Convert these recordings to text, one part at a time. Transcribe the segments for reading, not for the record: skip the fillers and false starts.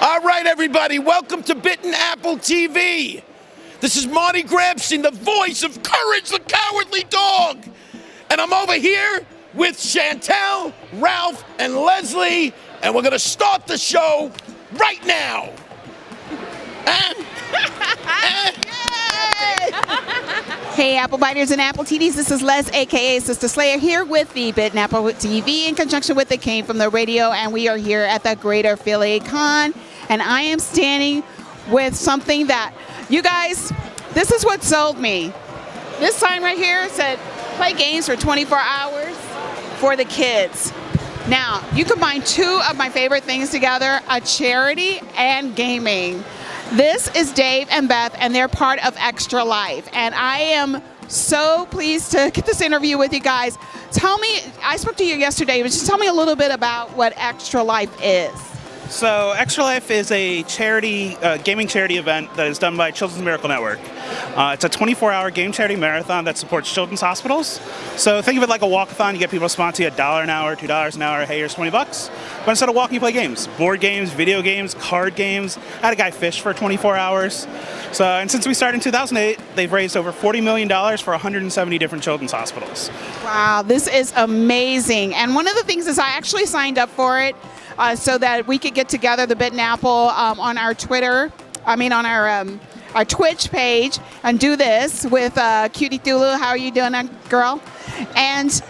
All right, everybody, welcome to Bitten Apple TV. This is Marty Grabstein, the voice of Courage the Cowardly Dog. And I'm over here with Chantel, Ralph, and Leslie, and we're gonna start the show right now. Hey, Apple Biters and Appletinis, this is Les, aka SistaSlayer, here with the Bitten Apple TV in conjunction with the Came from the Radio, and we are here at the Greater Philly Con, and I am standing with something that, you guys, this is what sold me. This sign right here said, play games for 24 hours for the kids. Now, you combine two of my favorite things together, a charity and gaming. This is Dave and Beth, and they're part of Extra Life. And I am so pleased to get this interview with you guys. Tell me, I spoke to you yesterday, but just tell me a little bit about what Extra Life is. So Extra Life is a charity, gaming charity event that is done by Children's Miracle Network. It's a 24-hour game charity marathon that supports children's hospitals. So think of it like a walkathon. You get people to sponsor you $1 an hour, $2 an hour. Hey, here's 20 bucks. But instead of walking, you play games. Board games, video games, card games. I had a guy fish for 24 hours. And since we started in 2008, they've raised over $40 million for 170 different children's hospitals. Wow, this is amazing. And one of the things is I actually signed up for it so that we could get together, the Bitten Apple, on our our Twitch page and do this with Cutie Thulu. How are you doing, girl? And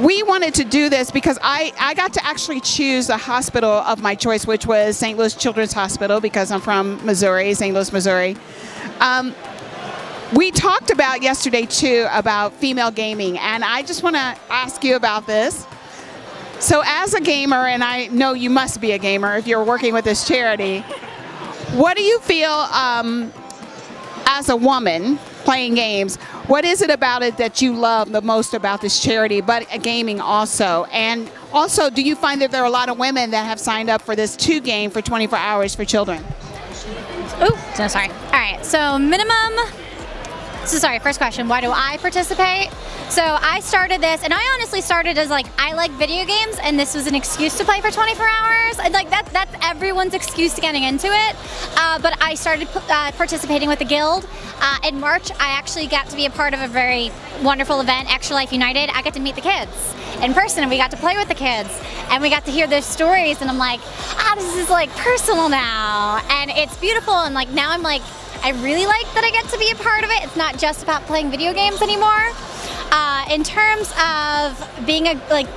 we wanted to do this because I got to actually choose a hospital of my choice, which was St. Louis Children's Hospital, because I'm from Missouri, St. Louis, Missouri. We talked about yesterday, too, about female gaming, and I just want to ask you about this. So as a gamer, and I know you must be a gamer if you're working with this charity, what do you feel as a woman playing games? What is it about it that you love the most about this charity, but gaming also? And also, do you find that there are a lot of women that have signed up for this game for 24 hours for children? Oh, so sorry. All right, so minimum. So sorry, first question, why do I participate? So I started this, and I honestly started as I like video games, and this was an excuse to play for 24 hours. That's everyone's excuse to getting into it. But I started participating with the guild. In March, I actually got to be a part of a very wonderful event, Extra Life United. I got to meet the kids in person, and we got to play with the kids, and we got to hear their stories, and I'm like, this is personal now, and it's beautiful, and now I'm I really like that I get to be a part of it. It's not just about playing video games anymore. In terms of being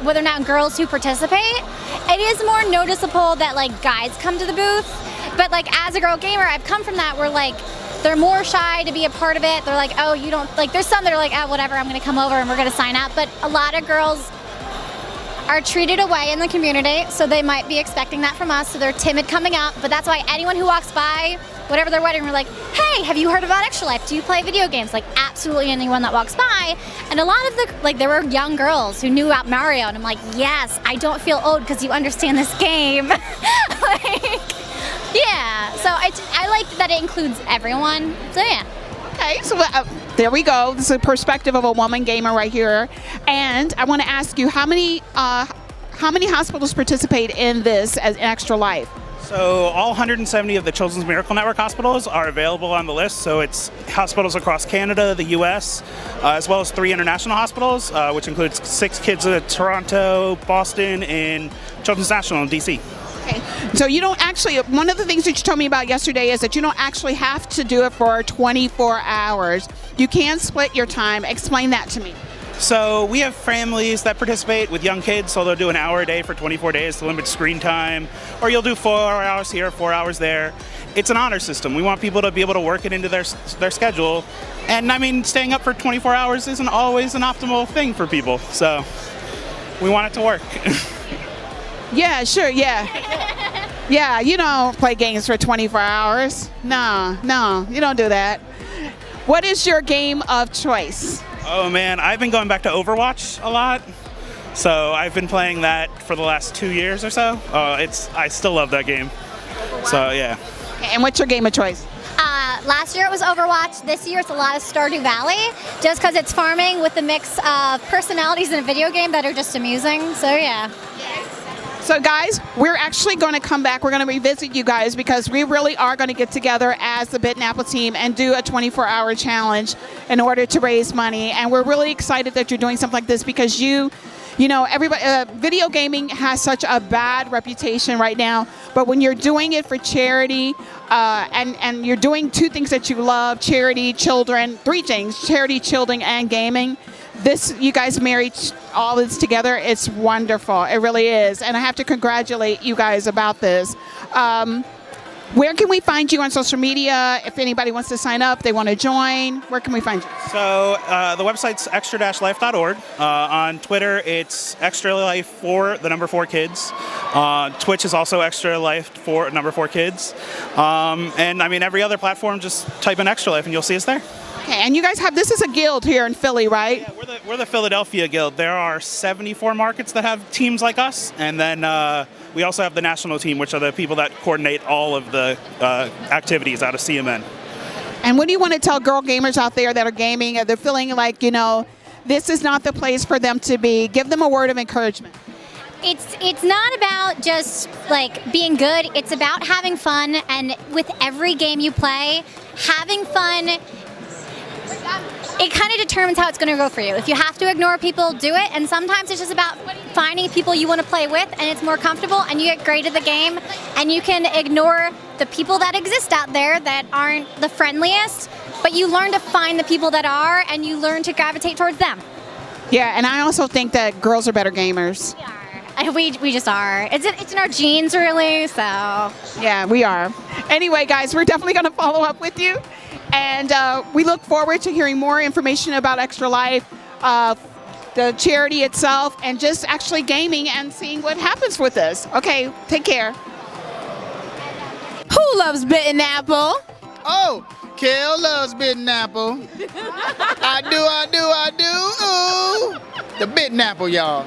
whether or not girls who participate, it is more noticeable that guys come to the booth. But as a girl gamer, I've come from that where they're more shy to be a part of it. They're oh, you don't there's some that are oh, whatever, I'm gonna come over and we're gonna sign up. But a lot of girls are treated away in the community, so they might be expecting that from us, so they're timid coming up. But that's why anyone who walks by, whatever they're wedding, we're hey, have you heard about Extra Life? Do you play video games? Absolutely anyone that walks by. And a lot of the, there were young girls who knew about Mario, and I'm yes, I don't feel old because you understand this game. Yeah, so I like that it includes everyone, so yeah. Okay, so there we go. This is a perspective of a woman gamer right here. And I want to ask you, how many hospitals participate in this as Extra Life? So all 170 of the Children's Miracle Network hospitals are available on the list. So it's hospitals across Canada, the U.S., as well as 3 international hospitals, which includes 6 kids in Toronto, Boston, and Children's National in D.C. Okay, so you don't actually, one of the things that you told me about yesterday is that you don't actually have to do it for 24 hours. You can split your time. Explain that to me. So we have families that participate with young kids, so they'll do an hour a day for 24 days to limit screen time, or you'll do 4 hours here, 4 hours there. It's an honor system. We want people to be able to work it into their schedule. And I mean, staying up for 24 hours isn't always an optimal thing for people, so we want it to work. Yeah, sure, yeah. Yeah, you don't play games for 24 hours. No, you don't do that. What is your game of choice? Oh man, I've been going back to Overwatch a lot. So I've been playing that for the last 2 years or so. I still love that game. Overwatch. So yeah. Okay, and what's your game of choice? Last year it was Overwatch. This year it's a lot of Stardew Valley, just because it's farming with a mix of personalities in a video game that are just amusing. So yeah. So guys, we're actually going to come back. We're going to revisit you guys because we really are going to get together as the Bit and Apple team and do a 24-hour challenge in order to raise money. And we're really excited that you're doing something like this because you know, everybody, video gaming has such a bad reputation right now. But when you're doing it for charity, and you're doing two things that you love, charity, children, three things, charity, children, and gaming. This, you guys married all this together. It's wonderful. It really is. And I have to congratulate you guys about this. Where can we find you on social media? If anybody wants to sign up, they want to join, where can we find you? So the website's extra-life.org. On Twitter, it's Extra Life for the number 4 kids. Twitch is also Extra Life for number 4 kids. And I mean, every other platform, just type in Extra Life and you'll see us there. Okay, and you guys have, this is a guild here in Philly, right? Yeah, we're the Philadelphia Guild. There are 74 markets that have teams like us, and then we also have the national team, which are the people that coordinate all of the activities out of CMN. And what do you want to tell girl gamers out there that are gaming, and they're feeling like, you know, this is not the place for them to be? Give them a word of encouragement. It's not about just like being good. It's about having fun, and with every game you play, having fun. It kind of determines how it's going to go for you. If you have to ignore people, do it. And sometimes it's just about finding people you want to play with, and it's more comfortable, and you get great at the game, and you can ignore the people that exist out there that aren't the friendliest, but you learn to find the people that are, and you learn to gravitate towards them. Yeah, and I also think that girls are better gamers. We just are. It's in our genes, really, so. Yeah, we are. Anyway, guys, we're definitely going to follow up with you. And we look forward to hearing more information about Extra Life, the charity itself, and just actually gaming and seeing what happens with this. Okay, take care. Who loves Bit and Apple? Oh, Kel loves Bit and Apple. I do. Ooh. The Bit and Apple, y'all.